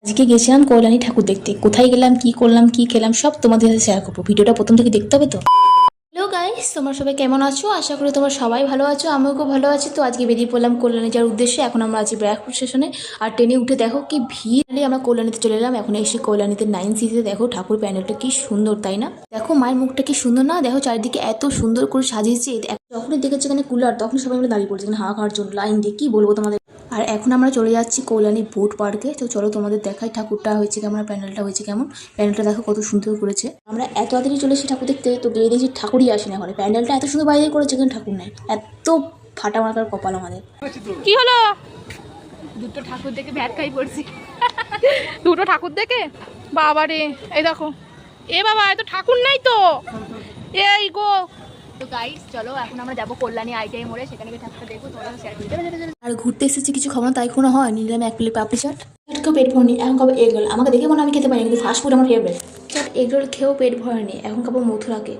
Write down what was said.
আজকে গেছিলাম কল্যাণী ঠাকুর দেখতে। কোথায় গেলাম, কি করলাম, কি খেলাম সব তোমাদের সাথে শেয়ার করবো। ভিডিওটা প্রথম থেকে দেখতে হবে তো। হ্যালো গাইস, তোমরা সবাই কেমন আছো? আশা করি তোমরা সবাই ভালো আছো, আমিও খুব ভালো আছি। তো আজকে বেরিয়ে পড়লাম কল্যাণী যাওয়ার উদ্দেশ্যে। এখন আমরা আছি ব্যারাকপুর স্টেশনে, আর ট্রেনে উঠে দেখো কি ভিড়। আমরা কল্যাণীতে চলে এলাম। এখন এসে কল্যাণীতে 9C-তে দেখো ঠাকুর প্যান্ডেলটা কি সুন্দর, তাই না? দেখো মায়ের মুখটা কি সুন্দর না? দেখো চারিদিকে এত সুন্দর করে সাজিয়েছে। যখনই দেখেছে এখানে কুলার, তখন সবাই মিলে দাঁড়িয়ে পড়ছে হাওয়া খাওয়ার জন্য লাইন দিয়ে। কি বলবো তোমাদের। আর এখন আমরা চলে যাচ্ছি কল্যাণী বোট পার্কে। তো চলো তোমাদের দেখাই ঠাকুরটা হয়েছে কেমন, প্যান্ডেলটা হয়েছে কেমন। প্যান্ডেলটা দেখো কত সুন্দর করেছে। আমরা এত তাড়াতাড়ি চলে এসেছি ঠাকুর দেখতে, তো গিয়ে দেখছি ঠাকুরই আসেনি এখন। প্যান্ডেলটা এত সুন্দর বাইরে করেছে, কিন্তু ঠাকুর নেই। এত ফাটা মার্কার কপাল আমাদের। কি হলো? দুটো ঠাকুর দেখে ভ্যাট খাই পড়ছি। দুটো ঠাকুর দেখে বাবা রে, এই দেখো। এ বাবা, এত ঠাকুর নাই তো। এই গো। তো গাইস চলো এখন আমরা যাবো কল্যাণী আইটিআই মোড়ে, সেখানে গিয়ে ঠাকুরটা দেখবো, তোমাদের শেয়ার করি। আর ঘুরতে এসেছি, কিছু খাবো না তাই কোনো হয়। নিলাম 1 প্লেট পাপড়ি চাট। কেউ পেট ভরেনি, এখন খাবো এগ রোল। আমাকে দেখে মনে হয় আমি খেতে পারি, কিন্তু ফাস্ট ফুড আমার ফেভারিট। চাট এগ রোল খেয়েও পেট ভরেনি, এখন খাবো মথুরাকে।